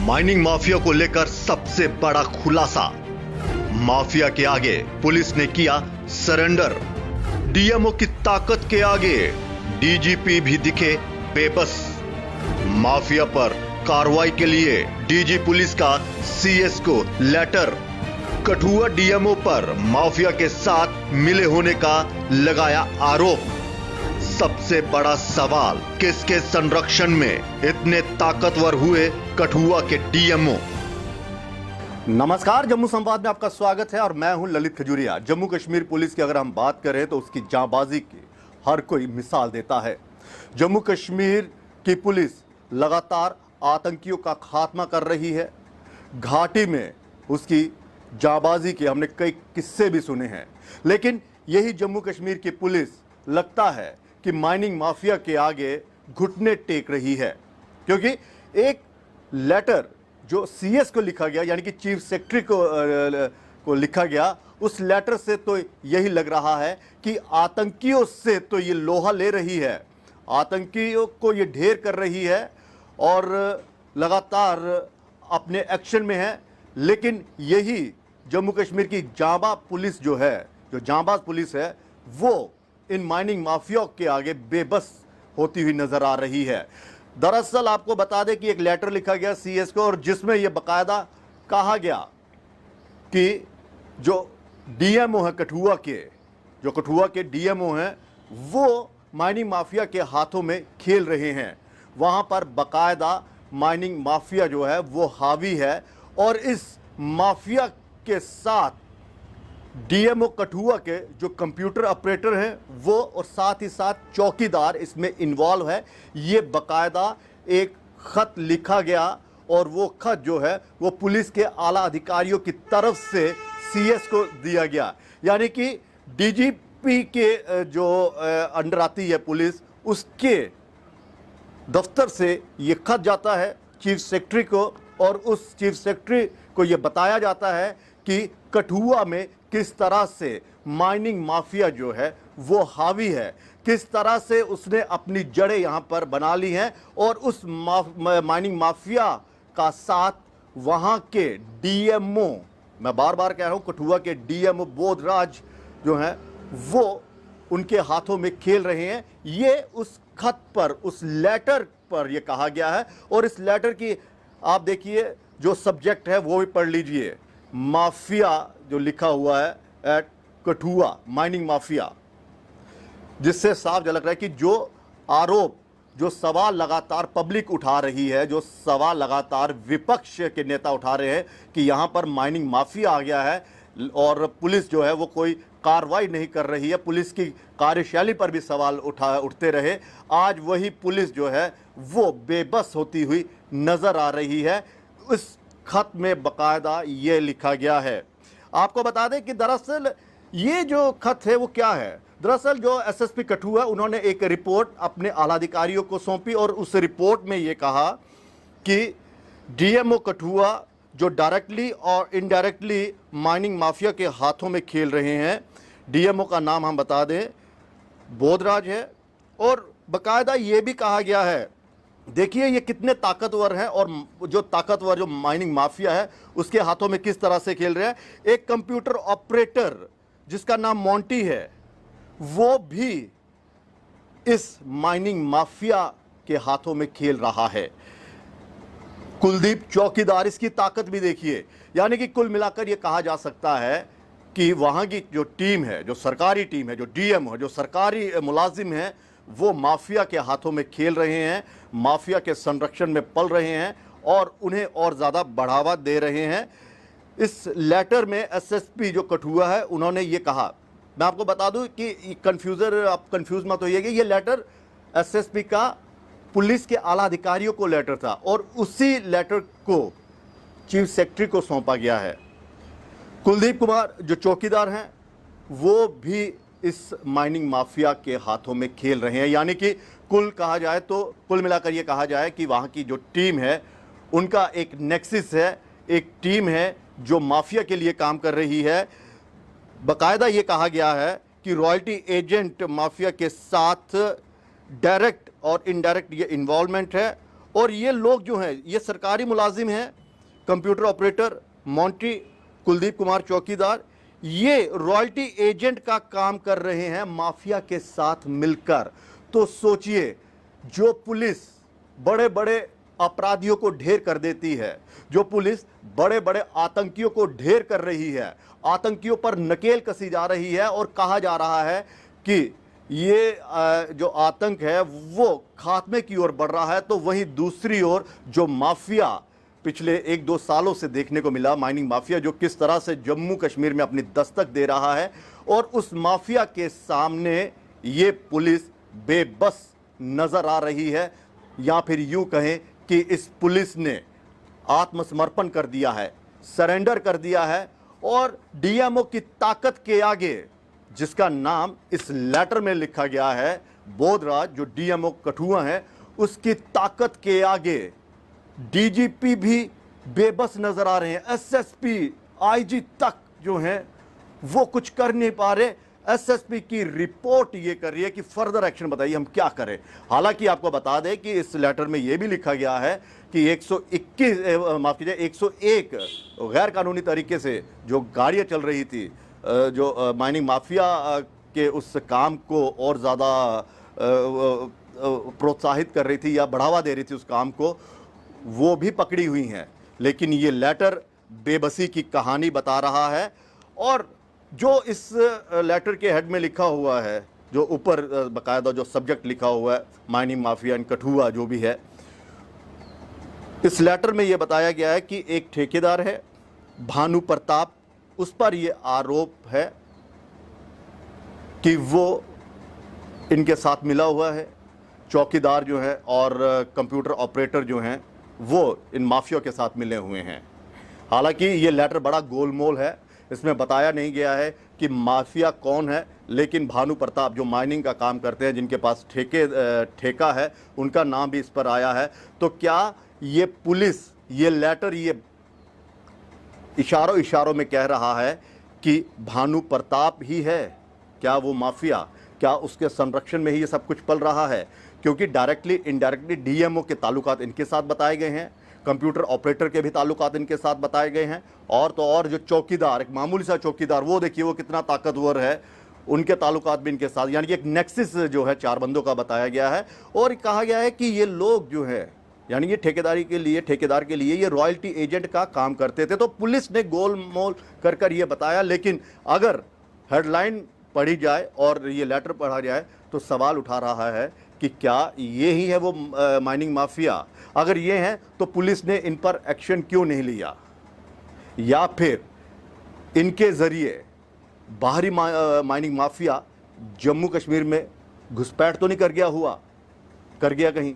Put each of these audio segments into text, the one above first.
Mining mafia को लेकर सबसे बड़ा खुलासा। माफिया के आगे पुलिस ने किया सरेंडर। डीएमओ की ताकत के आगे डीजीपी भी दिखे बेबस। माफिया पर कार्रवाई के लिए डीजी पुलिस का सीएस को लेटर। कठुआ डीएमओ पर माफिया के साथ मिले होने का लगाया आरोप। सबसे बड़ा सवाल, किसके संरक्षण में इतने ताकतवर हुए कठुआ के डीएमओ। नमस्कार, जम्मू संवाद में आपका स्वागत है और मैं हूं ललित खजूरिया। जम्मू कश्मीर पुलिस की अगर हम बात करें तो उसकी जांबाजी की हर कोई मिसाल देता है। जम्मू कश्मीर की पुलिस लगातार आतंकियों का खात्मा कर रही है। घाटी में उसकी जांबाजी के हमने कई किस्से भी सुने हैं, लेकिन यही जम्मू कश्मीर की पुलिस लगता है कि माइनिंग माफिया के आगे घुटने टेक रही है, क्योंकि एक लेटर जो सीएस को लिखा गया, यानी कि चीफ सेक्रेटरी को लिखा गया, उस लेटर से तो यही लग रहा है कि आतंकियों से तो ये लोहा ले रही है, आतंकियों को ये ढेर कर रही है और लगातार अपने एक्शन में है। लेकिन यही जम्मू कश्मीर की जांबाज पुलिस जो है, जो जांबाज पुलिस है, वो इन माइनिंग माफिया के आगे बेबस होती हुई नजर आ रही है। दरअसल आपको बता दें कि एक लेटर लिखा गया सीएस को, और जिसमें यह बकायदा कहा गया कि जो डीएमओ है कठुआ के, जो कठुआ के डीएमओ हैं, वो माइनिंग माफिया के हाथों में खेल रहे हैं। वहां पर बकायदा माइनिंग माफिया जो है वो हावी है, और इस माफिया के साथ डीएमओ कठुआ के जो कंप्यूटर ऑपरेटर हैं वो, और साथ ही साथ चौकीदार इसमें इन्वॉल्व है। ये बकायदा एक खत लिखा गया, और वो खत जो है वो पुलिस के आला अधिकारियों की तरफ से सीएस को दिया गया, यानी कि डीजीपी के जो अंडर आती है पुलिस, उसके दफ्तर से ये खत जाता है चीफ सेक्रेटरी को, और उस चीफ सेक्रेटरी को ये बताया जाता है कि कठुआ में किस तरह से माइनिंग माफिया जो है वो हावी है, किस तरह से उसने अपनी जड़ें यहां पर बना ली हैं, और उस माइनिंग माफिया का साथ वहां के डीएमओ, मैं बार बार कह रहा हूं, कठुआ के डीएमओ बोधराज जो हैं वो उनके हाथों में खेल रहे हैं। ये उस खत पर, उस लेटर पर यह कहा गया है, और इस लेटर की आप देखिए जो सब्जेक्ट है वो भी पढ़ लीजिए। माफिया जो लिखा हुआ है एट कठुआ, माइनिंग माफिया, जिससे साफ झलक रहा है कि जो आरोप, जो सवाल लगातार पब्लिक उठा रही है, जो सवाल लगातार विपक्ष के नेता उठा रहे हैं कि यहां पर माइनिंग माफिया आ गया है और पुलिस जो है वो कोई कार्रवाई नहीं कर रही है, पुलिस की कार्यशैली पर भी सवाल उठते रहे। आज वही पुलिस जो है वो बेबस होती हुई नजर आ रही है। इस खत में बकायदा ये लिखा गया है। आपको बता दें कि दरअसल ये जो खत है वो क्या है। दरअसल जो एसएसपी कठुआ, उन्होंने एक रिपोर्ट अपने आलाधिकारियों को सौंपी, और उस रिपोर्ट में ये कहा कि डीएमओ कठुआ जो डायरेक्टली और इनडायरेक्टली माइनिंग माफिया के हाथों में खेल रहे हैं। डीएमओ का नाम हम बता दें बोधराज है, और बकायदा ये भी कहा गया है, देखिए ये कितने ताकतवर हैं, और जो ताकतवर जो माइनिंग माफिया है उसके हाथों में किस तरह से खेल रहे हैं। एक कंप्यूटर ऑपरेटर जिसका नाम मोंटी है, वो भी इस माइनिंग माफिया के हाथों में खेल रहा है। कुलदीप चौकीदार, इसकी ताकत भी देखिए। यानी कि कुल मिलाकर यह कहा जा सकता है कि वहां की जो टीम है, जो सरकारी टीम है, जो डीएम है, जो सरकारी मुलाजिम है, वो माफिया के हाथों में खेल रहे हैं, माफिया के संरक्षण में पल रहे हैं, और उन्हें और ज़्यादा बढ़ावा दे रहे हैं। इस लेटर में एसएसपी जो कठुआ है उन्होंने ये कहा, मैं आपको बता दूं कि आप कंफ्यूज मत होइएगा, ये लेटर एसएसपी का पुलिस के आला अधिकारियों को लेटर था, और उसी लेटर को चीफ सेक्रेटरी को सौंपा गया है। कुलदीप कुमार जो चौकीदार हैं वो भी इस माइनिंग माफिया के हाथों में खेल रहे हैं। यानी कि कुल मिलाकर ये कहा जाए कि वहाँ की जो टीम है उनका एक नेक्सिस है, एक टीम है जो माफिया के लिए काम कर रही है। बकायदा ये कहा गया है कि रॉयल्टी एजेंट माफिया के साथ डायरेक्ट और इनडायरेक्ट ये इन्वॉल्वमेंट है, और ये लोग जो हैं ये सरकारी मुलाजिम हैं, computer operator Monty, Kuldeep Kumar चौकीदार, ये रॉयल्टी एजेंट का काम कर रहे हैं माफिया के साथ मिलकर। तो सोचिए, जो पुलिस बड़े बड़े अपराधियों को ढेर कर देती है, जो पुलिस बड़े बड़े आतंकियों को ढेर कर रही है, आतंकियों पर नकेल कसी जा रही है और कहा जा रहा है कि ये जो आतंक है वो खात्मे की ओर बढ़ रहा है, तो वहीं दूसरी ओर जो माफिया पिछले 1-2 सालों से देखने को मिला, माइनिंग माफिया जो किस तरह से जम्मू कश्मीर में अपनी दस्तक दे रहा है, और उस माफिया के सामने ये पुलिस बेबस नजर आ रही है, या फिर यूं कहें कि इस पुलिस ने आत्मसमर्पण कर दिया है, सरेंडर कर दिया है, और डीएमओ की ताकत के आगे, जिसका नाम इस लेटर में लिखा गया है, बोधराज जो डीएमओ कठुआ है, उसकी ताकत के आगे डीजीपी भी बेबस नजर आ रहे हैं। एसएसपी, आईजी तक जो हैं वो कुछ कर नहीं पा रहे। एसएसपी की रिपोर्ट ये कर रही है कि फर्दर एक्शन बताइए, हम क्या करें। हालांकि आपको बता दें कि इस लेटर में ये भी लिखा गया है कि 101 गैर कानूनी तरीके से जो गाड़ियां चल रही थी, जो माइनिंग माफिया के उस काम को और ज़्यादा प्रोत्साहित कर रही थी या बढ़ावा दे रही थी उस काम को, वो भी पकड़ी हुई हैं। लेकिन ये लेटर बेबसी की कहानी बता रहा है। और जो इस लेटर के हेड में लिखा हुआ है, जो ऊपर बाकायदा जो सब्जेक्ट लिखा हुआ है, माइनिंग माफिया इन कठुआ जो भी है, इस लेटर में यह बताया गया है कि एक ठेकेदार है भानु प्रताप, उस पर यह आरोप है कि वो इनके साथ मिला हुआ है। चौकीदार जो है और कंप्यूटर ऑपरेटर जो हैं वो इन माफिया के साथ मिले हुए हैं। हालांकि ये लेटर बड़ा गोलमोल है, इसमें बताया नहीं गया है कि माफिया कौन है, लेकिन भानु प्रताप जो माइनिंग का काम करते हैं, जिनके पास ठेका है, उनका नाम भी इस पर आया है। तो क्या ये पुलिस, ये लेटर ये इशारों में कह रहा है कि भानु प्रताप ही है? क्या वो माफिया, क्या उसके संरक्षण में ही ये सब कुछ पल रहा है? क्योंकि डायरेक्टली इनडायरेक्टली डीएमओ के ताल्लुकात इनके साथ बताए गए हैं, कंप्यूटर ऑपरेटर के भी ताल्लुकात इनके साथ बताए गए हैं, और तो और जो चौकीदार, एक मामूली सा चौकीदार, वो देखिए वो कितना ताकतवर है, उनके ताल्लुकात भी इनके साथ, यानी कि एक नेक्सिस जो है 4 बंदों का बताया गया है। और कहा गया है कि ये लोग जो है, यानी ये ठेकेदार के लिए ये रॉयल्टी एजेंट का काम करते थे। तो पुलिस ने गोलमोल कर ये बताया। लेकिन अगर हेडलाइन पढ़ी जाए और ये लेटर पढ़ा जाए तो सवाल उठा रहा है कि क्या ये ही है वो माइनिंग माफिया? अगर ये हैं तो पुलिस ने इन पर एक्शन क्यों नहीं लिया? या फिर इनके ज़रिए बाहरी माइनिंग माफिया जम्मू कश्मीर में घुसपैठ तो नहीं कर गया कहीं?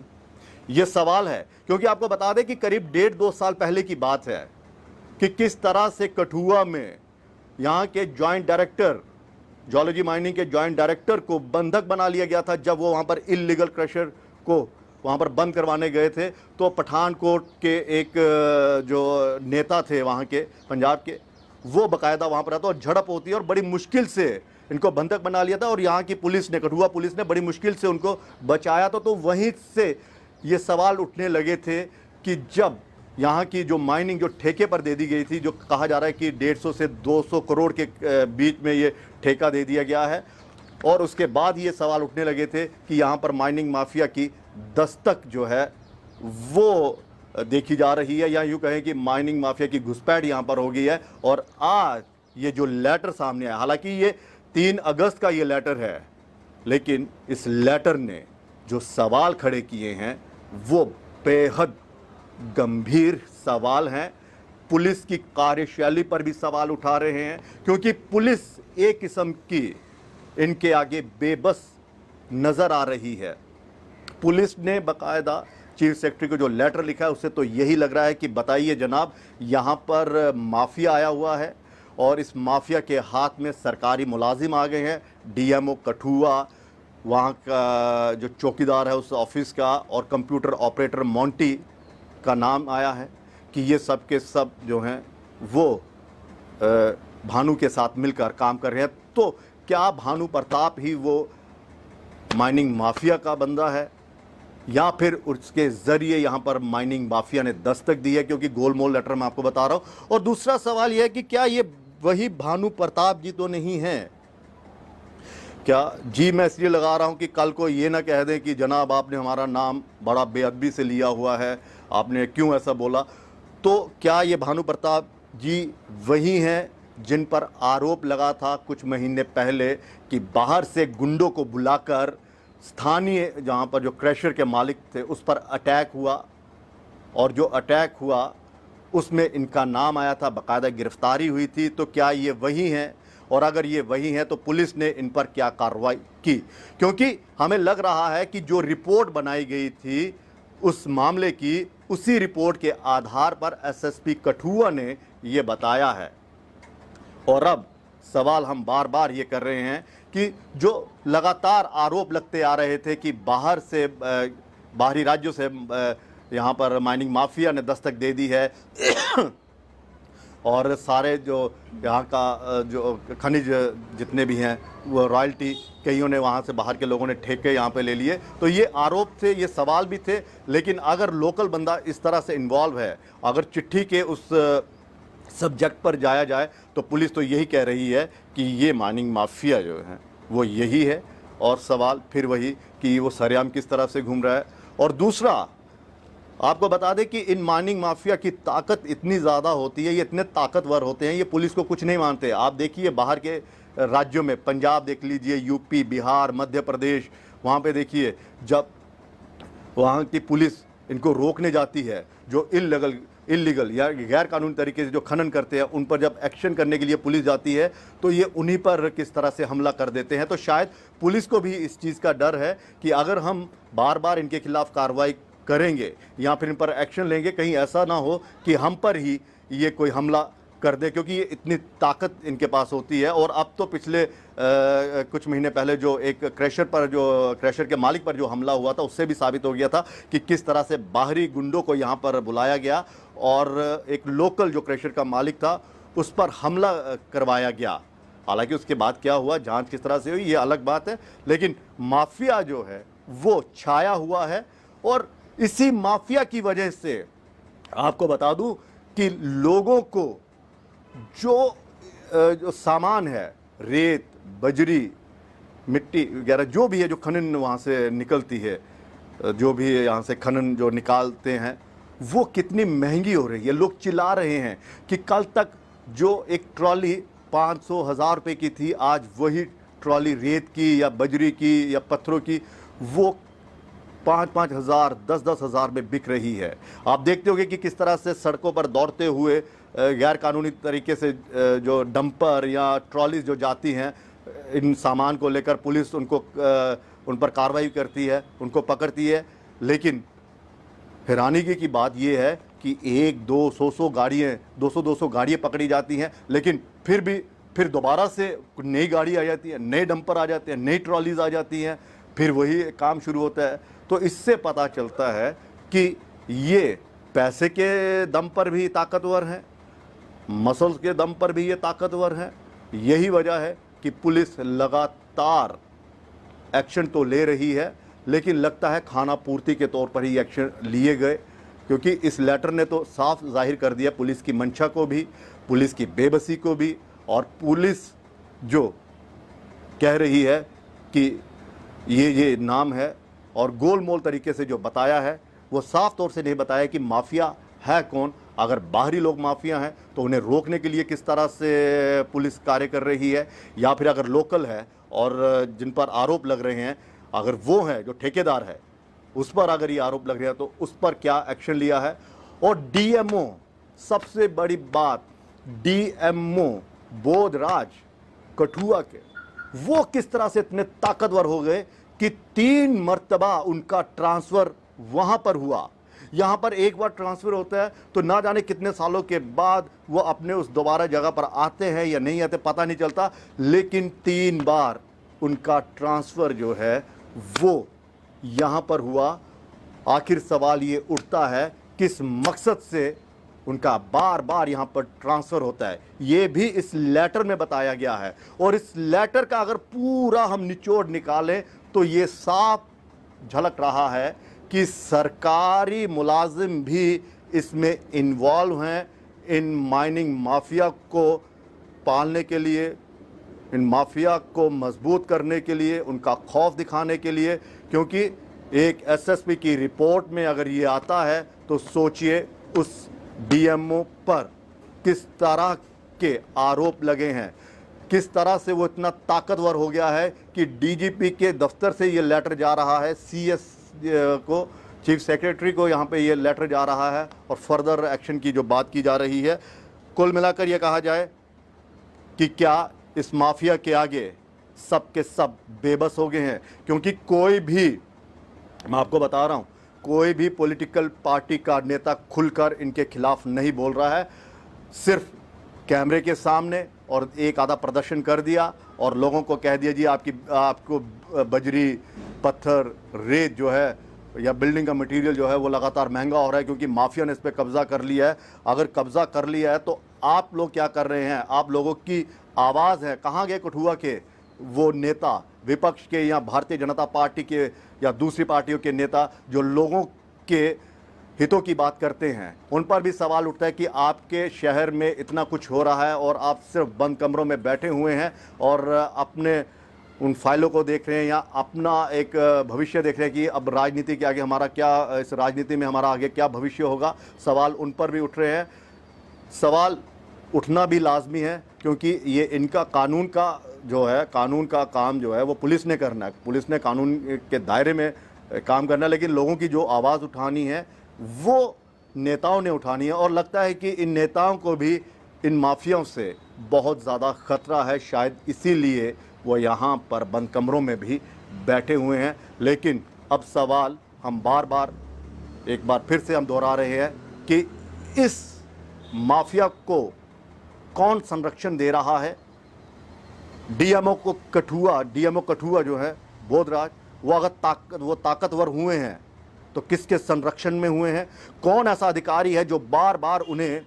ये सवाल है। क्योंकि आपको बता दें कि करीब 1.5-2 साल पहले की बात है कि किस तरह से कठुआ में यहाँ के जॉइंट डायरेक्टर, जूलॉजी माइनिंग के जॉइंट डायरेक्टर को बंधक बना लिया गया था जब वो वहाँ पर इल्लीगल क्रशर को वहाँ पर बंद करवाने गए थे। तो पठानकोट के एक जो नेता थे वहाँ के पंजाब के, वो बाकायदा वहाँ पर आता और झड़प होती है और बड़ी मुश्किल से इनको बंधक बना लिया था। और यहाँ की पुलिस ने, कठुआ पुलिस ने बड़ी मुश्किल से उनको बचाया था। तो वहीं से ये सवाल उठने लगे थे कि जब यहाँ की जो माइनिंग जो ठेके पर दे दी गई थी, जो कहा जा रहा है कि 150 से 200 करोड़ के बीच में ये ठेका दे दिया गया है, और उसके बाद ये सवाल उठने लगे थे कि यहाँ पर माइनिंग माफिया की दस्तक जो है वो देखी जा रही है, या यूँ कहें कि माइनिंग माफिया की घुसपैठ यहाँ पर हो गई है। और आज ये जो लेटर सामने आया, हालांकि ये 3 अगस्त का ये लेटर है, लेकिन इस लेटर ने जो सवाल खड़े किए हैं वो बेहद गंभीर सवाल हैं। पुलिस की कार्यशैली पर भी सवाल उठा रहे हैं, क्योंकि पुलिस एक किस्म की इनके आगे बेबस नज़र आ रही है। पुलिस ने बाकायदा चीफ सेक्रेटरी को जो लेटर लिखा है उससे तो यही लग रहा है कि बताइए जनाब, यहाँ पर माफिया आया हुआ है और इस माफिया के हाथ में सरकारी मुलाजिम आ गए हैं। डीएमओ कठुआ, वहाँ का जो चौकीदार है उस ऑफिस का, और कंप्यूटर ऑपरेटर मोंटी का नाम आया है कि ये सब के सब जो हैं वो भानु के साथ मिलकर काम कर रहे हैं। तो क्या भानु प्रताप ही वो माइनिंग माफिया का बंदा है? या फिर उसके जरिए यहां पर माइनिंग माफिया ने दस्तक दी है, क्योंकि गोलमोल लेटर मैं आपको बता रहा हूं। और दूसरा सवाल यह है कि क्या ये वही भानु प्रताप जी तो नहीं है? क्या जी मैं इसलिए लगा रहा हूं कि कल को ये ना कह दें कि जनाब आपने हमारा नाम बड़ा बेअदबी से लिया हुआ है, आपने क्यों ऐसा बोला। तो क्या ये भानु प्रताप जी वही हैं जिन पर आरोप लगा था कुछ महीने पहले कि बाहर से गुंडों को बुलाकर स्थानीय जहां पर जो क्रैशर के मालिक थे उस पर अटैक हुआ, और जो अटैक हुआ उसमें इनका नाम आया था, बाकायदा गिरफ्तारी हुई थी। तो क्या ये वही हैं? और अगर ये वही हैं तो पुलिस ने इन पर क्या कार्रवाई की? क्योंकि हमें लग रहा है कि जो रिपोर्ट बनाई गई थी उस मामले की, उसी रिपोर्ट के आधार पर एसएसपी कठुआ ने ये बताया है। और अब सवाल हम बार बार ये कर रहे हैं कि जो लगातार आरोप लगते आ रहे थे कि बाहर से बाहरी राज्यों से यहाँ पर माइनिंग माफिया ने दस्तक दे दी है और सारे जो यहाँ का जो खनिज जितने भी हैं वो रॉयल्टी कईयों ने वहाँ से बाहर के लोगों ने ठेके यहाँ पे ले लिए। तो ये आरोप थे, ये सवाल भी थे। लेकिन अगर लोकल बंदा इस तरह से इन्वॉल्व है, अगर चिट्ठी के उस सब्जेक्ट पर जाया जाए तो पुलिस तो यही कह रही है कि ये माइनिंग माफिया जो है वो यही है। और सवाल फिर वही कि वो सरेआम किस तरह से घूम रहा है। और दूसरा आपको बता दें कि इन माइनिंग माफिया की ताकत इतनी ज़्यादा होती है, ये इतने ताकतवर होते हैं, ये पुलिस को कुछ नहीं मानते। आप देखिए बाहर के राज्यों में, पंजाब देख लीजिए, यूपी, बिहार, मध्य प्रदेश, वहाँ पे देखिए जब वहाँ की पुलिस इनको रोकने जाती है, जो इलीगल या गैर कानूनी तरीके से जो खनन करते हैं उन पर जब एक्शन करने के लिए पुलिस जाती है तो ये उन्हीं पर किस तरह से हमला कर देते हैं। तो शायद पुलिस को भी इस चीज़ का डर है कि अगर हम बार बार इनके खिलाफ कार्रवाई करेंगे या फिर इन पर एक्शन लेंगे, कहीं ऐसा ना हो कि हम पर ही ये कोई हमला कर दे, क्योंकि ये इतनी ताकत इनके पास होती है। और अब तो पिछले कुछ महीने पहले जो एक क्रैशर के मालिक पर जो हमला हुआ था उससे भी साबित हो गया था कि किस तरह से बाहरी गुंडों को यहाँ पर बुलाया गया और एक लोकल जो क्रैशर का मालिक था उस पर हमला करवाया गया। हालांकि उसके बाद क्या हुआ, जांच किस तरह से हुई, ये अलग बात है। लेकिन माफिया जो है वो छाया हुआ है और इसी माफिया की वजह से आपको बता दूं कि लोगों को जो सामान है, रेत, बजरी, मिट्टी वगैरह जो भी है, जो खनन वहाँ से निकलती है, जो भी यहाँ से खनन जो निकालते हैं, वो कितनी महंगी हो रही है। लोग चिल्ला रहे हैं कि कल तक जो एक ट्रॉली 500-1000 रुपये की थी, आज वही ट्रॉली रेत की या बजरी की या पत्थरों की वो 5-5 हज़ार, 10-10 हज़ार में बिक रही है। आप देखते होंगे कि किस तरह से सड़कों पर दौड़ते हुए गैर कानूनी तरीके से जो डंपर या ट्रॉलीज जो जाती हैं इन सामान को लेकर, पुलिस उन पर कार्रवाई करती है, उनको पकड़ती है। लेकिन हैरानी की बात यह है कि 100-200 गाड़ियाँ 200 गाड़ियाँ पकड़ी जाती हैं, लेकिन फिर दोबारा से नई गाड़ी आ जाती है, नए डंपर आ जाते हैं, नई ट्रॉलीज आ जाती हैं, फिर वही काम शुरू होता है। तो इससे पता चलता है कि ये पैसे के दम पर भी ताकतवर हैं, मसल्स के दम पर भी ये ताकतवर हैं। यही वजह है कि पुलिस लगातार एक्शन तो ले रही है, लेकिन लगता है खाना पूर्ति के तौर पर ही एक्शन लिए गए, क्योंकि इस लेटर ने तो साफ जाहिर कर दिया पुलिस की मंशा को भी, पुलिस की बेबसी को भी। और पुलिस जो कह रही है कि ये नाम है और गोलमोल तरीके से जो बताया है वो साफ तौर से नहीं बताया कि माफिया है कौन। अगर बाहरी लोग माफिया हैं तो उन्हें रोकने के लिए किस तरह से पुलिस कार्य कर रही है, या फिर अगर लोकल है और जिन पर आरोप लग रहे हैं अगर वो हैं जो ठेकेदार है उस पर अगर ये आरोप लग रहे हैं तो उस पर क्या एक्शन लिया है। और डीएमओ, सबसे बड़ी बात, डीएमओ बोधराज कठुआ के वो किस तरह से इतने ताकतवर हो गए कि 3 मर्तबा उनका ट्रांसफ़र वहाँ पर हुआ। यहाँ पर एक बार ट्रांसफ़र होता है तो ना जाने कितने सालों के बाद वो अपने उस दोबारा जगह पर आते हैं या नहीं आते पता नहीं चलता, लेकिन 3 बार उनका ट्रांसफ़र जो है वो यहाँ पर हुआ। आखिर सवाल ये उठता है किस मकसद से उनका बार बार यहाँ पर ट्रांसफ़र होता है, ये भी इस लेटर में बताया गया है। और इस लेटर का अगर पूरा हम निचोड़ निकालें तो ये साफ झलक रहा है कि सरकारी मुलाजिम भी इसमें इन्वॉल्व हैं इन माइनिंग माफिया को पालने के लिए, इन माफिया को मजबूत करने के लिए, उनका खौफ दिखाने के लिए। क्योंकि एक एसएसपी की रिपोर्ट में अगर ये आता है तो सोचिए उस डीएमओ पर किस तरह के आरोप लगे हैं, किस तरह से वो इतना ताकतवर हो गया है कि डीजीपी के दफ्तर से ये लेटर जा रहा है सीएस को, चीफ सेक्रेटरी को यहाँ पे ये लेटर जा रहा है और फर्दर एक्शन की जो बात की जा रही है। कुल मिलाकर ये कहा जाए कि क्या इस माफिया के आगे सब के सब बेबस हो गए हैं। क्योंकि कोई भी, मैं आपको बता रहा हूँ, कोई भी पॉलिटिकल पार्टी का नेता खुलकर इनके खिलाफ नहीं बोल रहा है। सिर्फ कैमरे के सामने और एक आधा प्रदर्शन कर दिया और लोगों को कह दिया जी आपको बजरी, पत्थर, रेत जो है या बिल्डिंग का मटेरियल जो है वो लगातार महंगा हो रहा है क्योंकि माफिया ने इस पर कब्जा कर लिया है। अगर कब्जा कर लिया है तो आप लोग क्या कर रहे हैं? आप लोगों की आवाज़ है, कहाँ गए कठुआ के वो नेता, विपक्ष के या भारतीय जनता पार्टी के या दूसरी पार्टियों के नेता जो लोगों के हितों की बात करते हैं? उन पर भी सवाल उठता है कि आपके शहर में इतना कुछ हो रहा है और आप सिर्फ बंद कमरों में बैठे हुए हैं और अपने उन फाइलों को देख रहे हैं या अपना एक भविष्य देख रहे हैं कि अब राजनीति के आगे हमारा क्या, इस राजनीति में हमारा आगे क्या भविष्य होगा। सवाल उन पर भी उठ रहे हैं। सवाल उठना भी लाजमी है क्योंकि ये इनका कानून का जो है, कानून का काम जो है वो पुलिस ने करना है, पुलिस ने कानून के दायरे में काम करना है। लेकिन लोगों की जो आवाज़ उठानी है वो नेताओं ने उठानी है और लगता है कि इन नेताओं को भी इन माफियाओं से बहुत ज़्यादा ख़तरा है। शायद इसीलिए वो यहाँ पर बंद कमरों में भी बैठे हुए हैं। लेकिन अब सवाल हम बार बार एक बार फिर से हम दोहरा रहे हैं कि इस माफिया को कौन संरक्षण दे रहा है? डीएमओ कठुआ जो है बोधराज, वो अगर वो ताकतवर हुए हैं तो किसके संरक्षण में हुए हैं? कौन ऐसा अधिकारी है जो बार बार उन्हें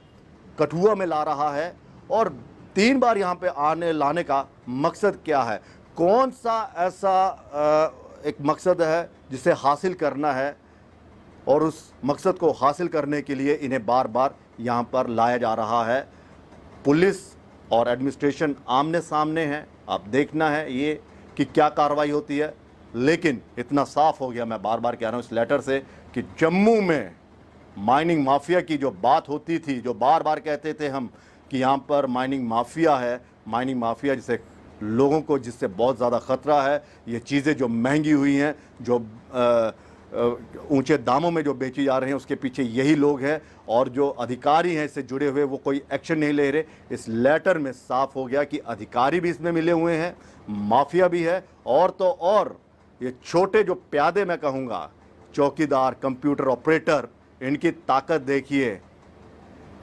कठुआ में ला रहा है और 3 बार यहाँ पे लाने का मकसद क्या है? कौन सा ऐसा एक मकसद है जिसे हासिल करना है और उस मकसद को हासिल करने के लिए इन्हें बार बार यहाँ पर लाया जा रहा है? पुलिस और एडमिनिस्ट्रेशन आमने सामने है, अब देखना है ये कि क्या कार्रवाई होती है। लेकिन इतना साफ हो गया, मैं बार बार कह रहा हूँ इस लेटर से, कि जम्मू में माइनिंग माफिया की जो बात होती थी, जो बार बार कहते थे हम कि यहाँ पर माइनिंग माफिया है, माइनिंग माफिया जिसे लोगों को जिससे बहुत ज़्यादा ख़तरा है, ये चीज़ें जो महंगी हुई हैं, जो ऊंचे दामों में जो बेची जा रहे हैं, उसके पीछे यही लोग हैं और जो अधिकारी हैं इससे जुड़े हुए वो कोई एक्शन नहीं ले रहे। इस लेटर में साफ हो गया कि अधिकारी भी इसमें मिले हुए हैं, माफिया भी है और तो और ये छोटे जो प्यादे, मैं कहूँगा चौकीदार, कंप्यूटर ऑपरेटर, इनकी ताकत देखिए।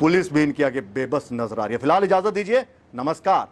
पुलिस भी इनके आगे बेबस नजर आ रही है। फिलहाल इजाज़त दीजिए, नमस्कार।